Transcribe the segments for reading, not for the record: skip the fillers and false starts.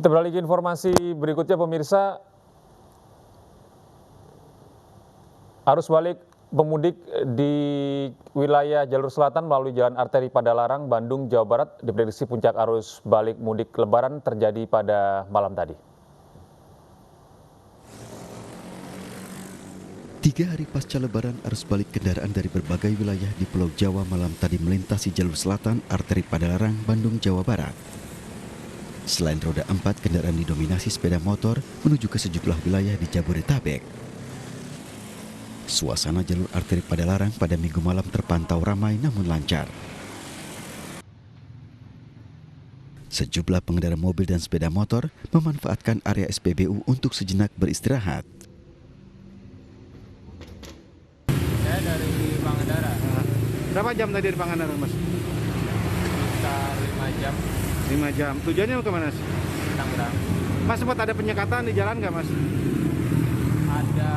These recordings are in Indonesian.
Kita beralih ke informasi berikutnya, pemirsa. Arus balik pemudik di wilayah jalur selatan melalui Jalan Arteri Padalarang, Bandung, Jawa Barat diprediksi puncak arus balik mudik Lebaran terjadi pada malam tadi. 3 hari pasca Lebaran, arus balik kendaraan dari berbagai wilayah di Pulau Jawa malam tadi melintasi jalur selatan Arteri Padalarang, Bandung, Jawa Barat. Selain roda 4, kendaraan didominasi sepeda motor menuju ke sejumlah wilayah di Jabodetabek. Suasana jalur Arteri Padalarang pada Minggu malam terpantau ramai namun lancar. Sejumlah pengendara mobil dan sepeda motor memanfaatkan area SPBU untuk sejenak beristirahat. Saya dari Pangandaran. Berapa jam tadi di Pangandaran, Mas? Sekitar 5 jam. 5 jam. Tujuannya ke mana, Mas? Tangerang. Mas, sempat ada penyekatan di jalan nggak, Mas? Ada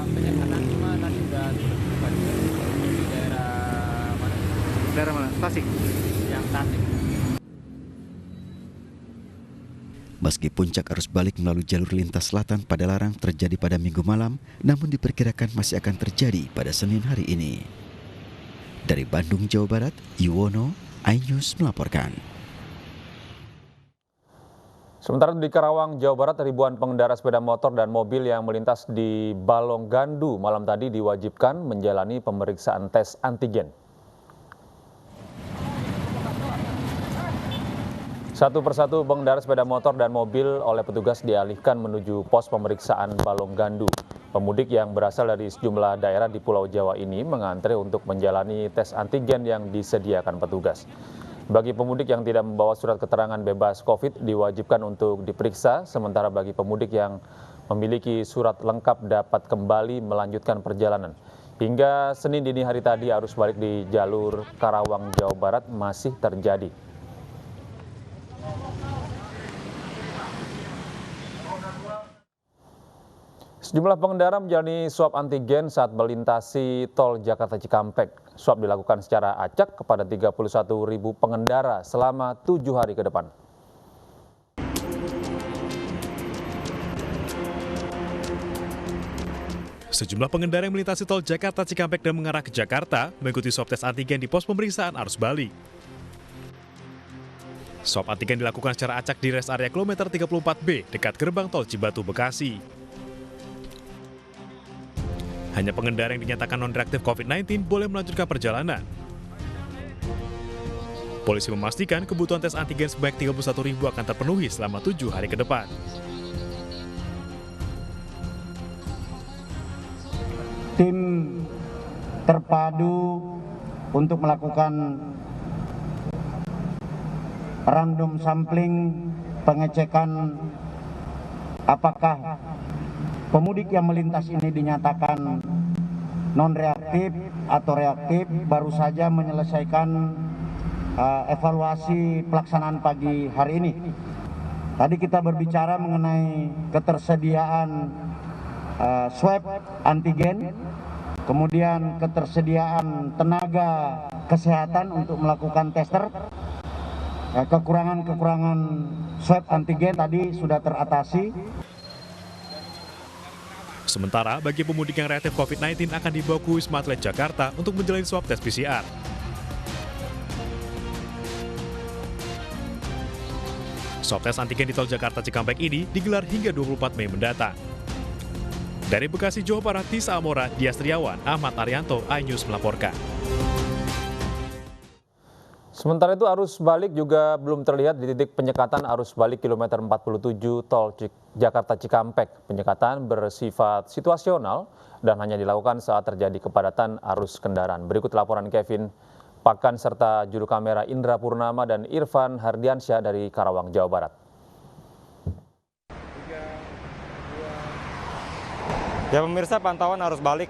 penyekatan cuma tadi udah buka di daerah mana? Daerah mana? Tasik. Yang Tasik. Meski puncak arus balik melalui jalur lintas selatan Padalarang terjadi pada Minggu malam, namun diperkirakan masih akan terjadi pada Senin hari ini. Dari Bandung, Jawa Barat, Yuwono, iNews melaporkan. Sementara di Karawang, Jawa Barat, ribuan pengendara sepeda motor dan mobil yang melintas di Balong Gandu malam tadi diwajibkan menjalani pemeriksaan tes antigen. Satu persatu pengendara sepeda motor dan mobil oleh petugas dialihkan menuju pos pemeriksaan Balong Gandu. Pemudik yang berasal dari sejumlah daerah di Pulau Jawa ini mengantre untuk menjalani tes antigen yang disediakan petugas. Bagi pemudik yang tidak membawa surat keterangan bebas COVID diwajibkan untuk diperiksa, sementara bagi pemudik yang memiliki surat lengkap dapat kembali melanjutkan perjalanan. Hingga Senin dini hari tadi, arus balik di jalur Karawang, Jawa Barat masih terjadi. Sejumlah pengendara menjalani swab antigen saat melintasi tol Jakarta Cikampek. Swab dilakukan secara acak kepada 31.000 pengendara selama 7 hari ke depan. Sejumlah pengendara yang melintasi tol Jakarta Cikampek dan mengarah ke Jakarta mengikuti swab tes antigen di pos pemeriksaan arus balik. Swab antigen dilakukan secara acak di rest area kilometer 34B dekat gerbang tol Cibatu, Bekasi. Hanya pengendara yang dinyatakan non-reaktif COVID-19 boleh melanjutkan perjalanan. Polisi memastikan kebutuhan tes antigen sebanyak 31.000 akan terpenuhi selama 7 hari ke depan. Tim terpadu untuk melakukan random sampling, pengecekan apakah pemudik yang melintas ini dinyatakan non-reaktif atau reaktif, baru saja menyelesaikan evaluasi pelaksanaan pagi hari ini. Tadi kita berbicara mengenai ketersediaan swab antigen, kemudian ketersediaan tenaga kesehatan untuk melakukan tester. Kekurangan-kekurangan swab antigen tadi sudah teratasi. Sementara bagi pemudik yang reaktif COVID-19 akan dibawa ke Wisma Atlet Jakarta untuk menjalani swab tes PCR. Swab tes antigen di tol Jakarta Cikampek ini digelar hingga 24 Mei mendatang. Dari Bekasi, Jawa Barat, Tisa Amora, Dias Triawan, Ahmad Arianto, iNews melaporkan. Sementara itu arus balik juga belum terlihat di titik penyekatan arus balik kilometer 47 tol Jakarta Cikampek. Penyekatan bersifat situasional dan hanya dilakukan saat terjadi kepadatan arus kendaraan. Berikut laporan Kevin Pakan serta juru kamera Indra Purnama dan Irfan Hardiansyah dari Karawang, Jawa Barat. Ya pemirsa, pantauan arus balik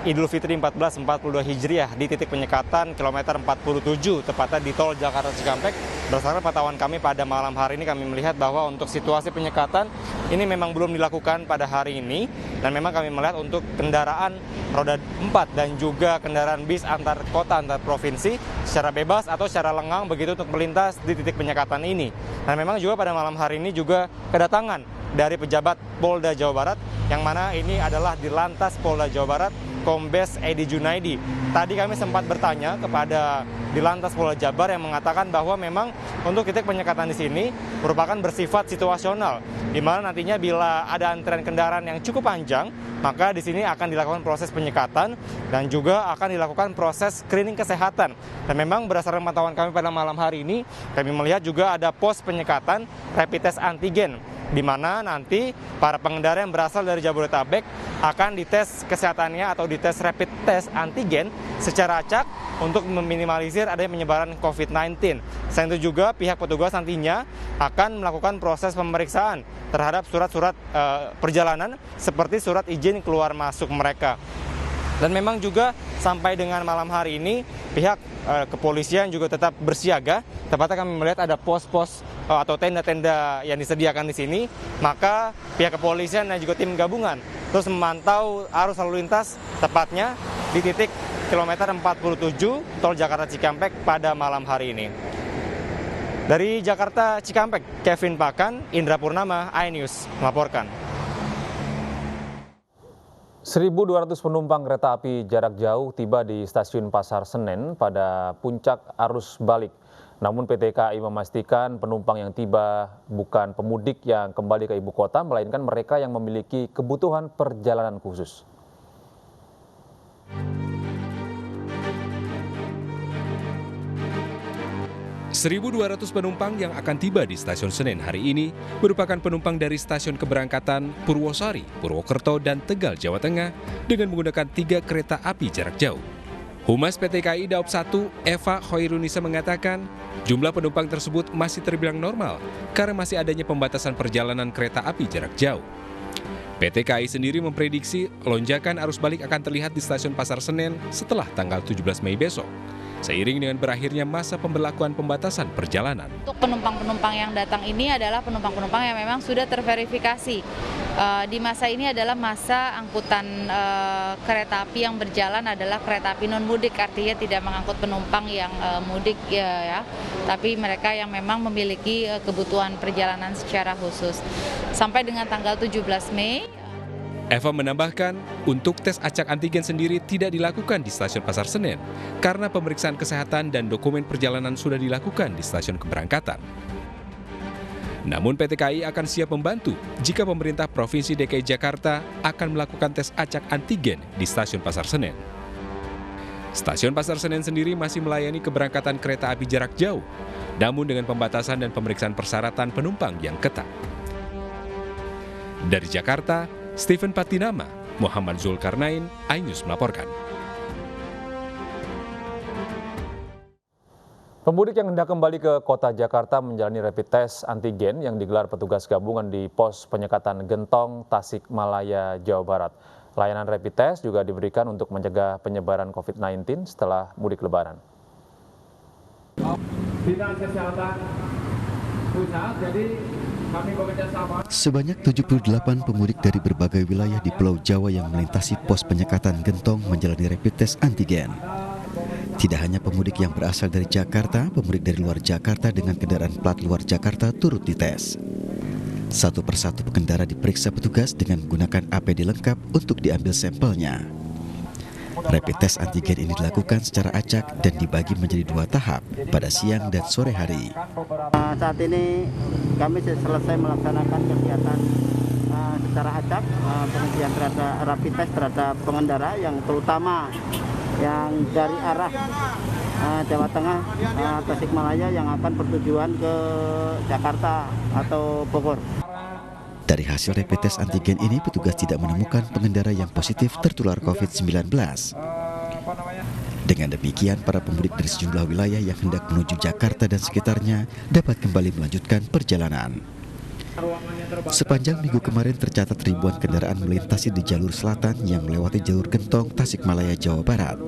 Idul Fitri 1442 Hijriah di titik penyekatan kilometer 47 tepatnya di tol Jakarta Cikampek. Berdasarkan pantauan kami pada malam hari ini, kami melihat bahwa untuk situasi penyekatan ini memang belum dilakukan pada hari ini, dan memang kami melihat untuk kendaraan roda 4 dan juga kendaraan bis antar kota, antar provinsi secara bebas atau secara lengang begitu untuk melintas di titik penyekatan ini. Dan memang juga pada malam hari ini juga kedatangan dari pejabat Polda Jawa Barat, yang mana ini adalah di Lantas Polda Jawa Barat, Kombes Edi Junaidi. Tadi kami sempat bertanya kepada di Lantas Polda Jabar yang mengatakan bahwa memang untuk titik penyekatan di sini merupakan bersifat situasional, di mana nantinya bila ada antrian kendaraan yang cukup panjang, maka di sini akan dilakukan proses penyekatan dan juga akan dilakukan proses screening kesehatan. Dan memang berdasarkan pantauan kami pada malam hari ini, kami melihat juga ada pos penyekatan rapid test antigen, di mana nanti para pengendara yang berasal dari Jabodetabek akan dites kesehatannya atau dites rapid test antigen secara acak untuk meminimalisir adanya penyebaran COVID-19. Selain itu juga pihak petugas nantinya akan melakukan proses pemeriksaan terhadap surat-surat perjalanan seperti surat izin keluar masuk mereka. Dan memang juga sampai dengan malam hari ini pihak kepolisian juga tetap bersiaga. Tepatnya kami melihat ada pos-pos atau tenda-tenda yang disediakan di sini. Maka pihak kepolisian dan juga tim gabungan terus memantau arus lalu lintas tepatnya di titik kilometer 47 Tol Jakarta Cikampek pada malam hari ini. Dari Jakarta Cikampek, Kevin Pakan, Indra Purnama, iNews melaporkan. 1.200 penumpang kereta api jarak jauh tiba di stasiun Pasar Senen pada puncak arus balik. Namun PT KAI memastikan penumpang yang tiba bukan pemudik yang kembali ke ibu kota, melainkan mereka yang memiliki kebutuhan perjalanan khusus. .200 penumpang yang akan tiba di stasiun Senen hari ini merupakan penumpang dari stasiun keberangkatan Purwosari, Purwokerto, dan Tegal, Jawa Tengah dengan menggunakan 3 kereta api jarak jauh. Humas PT KAI Daob 1, Eva Hoirunisa mengatakan jumlah penumpang tersebut masih terbilang normal karena masih adanya pembatasan perjalanan kereta api jarak jauh. PT KAI sendiri memprediksi lonjakan arus balik akan terlihat di stasiun Pasar Senen setelah tanggal 17 Mei besok, seiring dengan berakhirnya masa pemberlakuan pembatasan perjalanan. Untuk penumpang-penumpang yang datang ini adalah penumpang-penumpang yang memang sudah terverifikasi. Di masa ini adalah masa angkutan kereta api yang berjalan adalah kereta api non-mudik, artinya tidak mengangkut penumpang yang mudik ya, tapi mereka yang memang memiliki kebutuhan perjalanan secara khusus. Sampai dengan tanggal 17 Mei. Eva menambahkan, untuk tes acak antigen sendiri tidak dilakukan di stasiun Pasar Senen karena pemeriksaan kesehatan dan dokumen perjalanan sudah dilakukan di stasiun keberangkatan. Namun PT KAI akan siap membantu jika pemerintah Provinsi DKI Jakarta akan melakukan tes acak antigen di stasiun Pasar Senen. Stasiun Pasar Senen sendiri masih melayani keberangkatan kereta api jarak jauh, namun dengan pembatasan dan pemeriksaan persyaratan penumpang yang ketat. Dari Jakarta, Stephen Patinama, Muhammad Zulkarnain, iNews melaporkan. Pemudik yang hendak kembali ke kota Jakarta menjalani rapid test antigen yang digelar petugas gabungan di pos penyekatan Gentong, Tasikmalaya, Jawa Barat. Layanan rapid test juga diberikan untuk mencegah penyebaran COVID-19 setelah mudik lebaran. Dinas Kesehatan Pusat, jadi kami bekerjasama. Sebanyak 78 pemudik dari berbagai wilayah di Pulau Jawa yang melintasi pos penyekatan Gentong menjalani rapid test antigen. Tidak hanya pemudik yang berasal dari Jakarta, pemudik dari luar Jakarta dengan kendaraan plat luar Jakarta turut dites. Satu persatu pengendara diperiksa petugas dengan menggunakan APD lengkap untuk diambil sampelnya. Rapid test antigen ini dilakukan secara acak dan dibagi menjadi 2 tahap pada siang dan sore hari. Saat ini kami selesai melaksanakan kegiatan secara acak, pengujian terhadap rapid test terhadap pengendara yang terutama yang dari arah Jawa Tengah, Tasikmalaya yang akan bertujuan ke Jakarta atau Bogor. Dari hasil rapid test antigen ini, petugas tidak menemukan pengendara yang positif tertular COVID-19. Dengan demikian, para pemudik dari sejumlah wilayah yang hendak menuju Jakarta dan sekitarnya dapat kembali melanjutkan perjalanan. Sepanjang minggu kemarin tercatat ribuan kendaraan melintasi di jalur selatan yang melewati jalur Gentong, Tasikmalaya, Jawa Barat.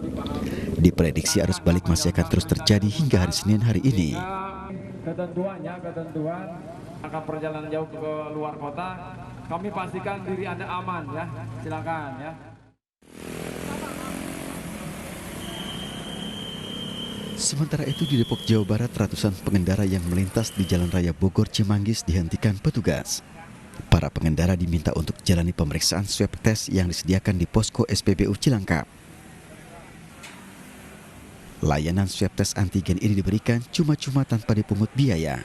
Diprediksi arus balik masih akan terus terjadi hingga hari Senin hari ini. Ketentuan akan perjalanan jauh ke luar kota kami pastikan diri Anda aman ya. Silakan ya. Sementara itu di Depok, Jawa Barat, ratusan pengendara yang melintas di Jalan Raya Bogor Cimanggis dihentikan petugas. Para pengendara diminta untuk jalani pemeriksaan swab test yang disediakan di posko SPBU Cilangkap. Layanan swab test antigen ini diberikan cuma-cuma tanpa dipungut biaya.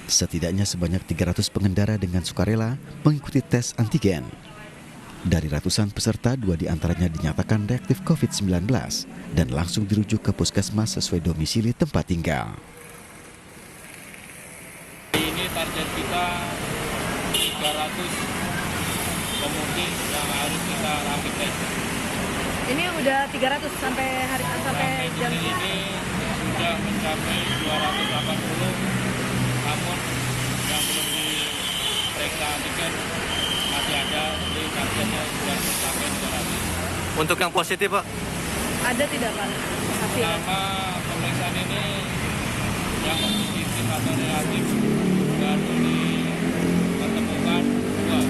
Setidaknya sebanyak 300 pengendara dengan sukarela mengikuti tes antigen. Dari ratusan peserta, 2 diantaranya dinyatakan reaktif COVID-19 dan langsung dirujuk ke puskesmas sesuai domisili tempat tinggal. Ini target kita 300 pemudik yang harus kita rapid test. Ini udah 300 sampai jam ini sudah mencapai 280, namun yang belum diperiksa antigen masih ada, jadi targetnya sudah mencapai 200. Untuk yang positif, Pak? Ada tidak, Pak? Selama pemeriksaan ini yang positif atau negatif baru ditemukan 2.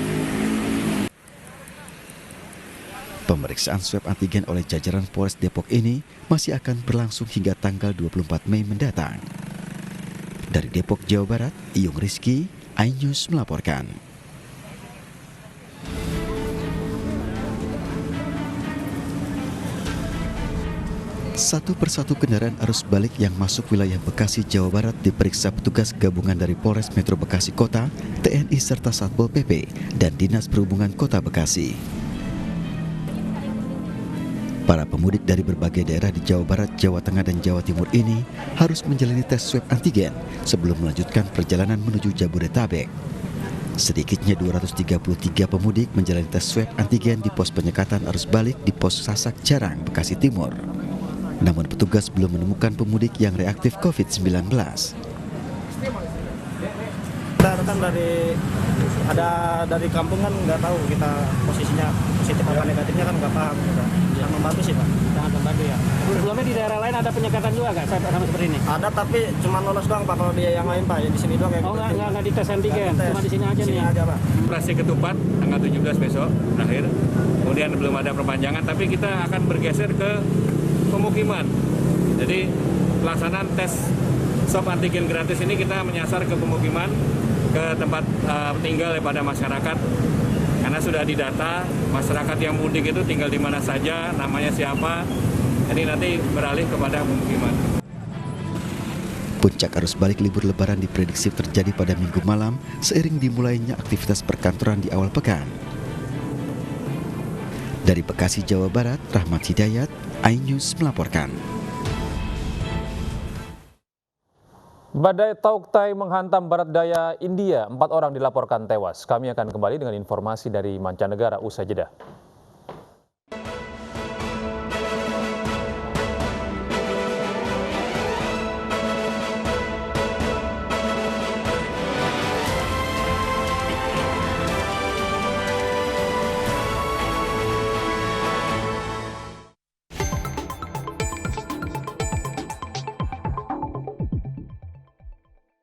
Pemeriksaan swab antigen oleh jajaran Polres Depok ini masih akan berlangsung hingga tanggal 24 Mei mendatang. Dari Depok, Jawa Barat, Iyung Rizky, iNews melaporkan. Satu persatu kendaraan arus balik yang masuk wilayah Bekasi, Jawa Barat diperiksa petugas gabungan dari Polres Metro Bekasi Kota, TNI serta Satpol PP dan Dinas Perhubungan Kota Bekasi. Para pemudik dari berbagai daerah di Jawa Barat, Jawa Tengah, dan Jawa Timur ini harus menjalani tes swab antigen sebelum melanjutkan perjalanan menuju Jabodetabek. Sedikitnya 233 pemudik menjalani tes swab antigen di pos penyekatan arus balik di pos Sasak Jarang, Bekasi Timur. Namun petugas belum menemukan pemudik yang reaktif COVID-19. Kita datang dari kampung kan nggak tahu kita posisinya positif apa negatifnya kan nggak paham. Sangat membantu sih, Pak. Sangat membantu ya. Sebelumnya di daerah lain ada penyekatan juga nggak sama seperti ini? Ada, tapi cuma lolos doang, Pak. Kalau dia yang lain, Pak, ya di sini doang. Oh, nggak di tes antigen, cuma di sini aja nih. Aja, Pak. Operasi ketupat tanggal 17 besok terakhir. Kemudian belum ada perpanjangan, tapi kita akan bergeser ke pemukiman. Jadi pelaksanaan tes swab antigen gratis ini kita menyasar ke pemukiman, ke tempat tinggal daripada masyarakat. Karena sudah didata masyarakat yang mudik itu tinggal di mana saja, namanya siapa. Jadi nanti beralih kepada pemukiman. Puncak arus balik libur lebaran diprediksi terjadi pada Minggu malam seiring dimulainya aktivitas perkantoran di awal pekan. Dari Bekasi, Jawa Barat, Rahmat Hidayat, iNews melaporkan. Badai Tauktai menghantam barat daya India, 4 orang dilaporkan tewas. Kami akan kembali dengan informasi dari mancanegara usai jeda.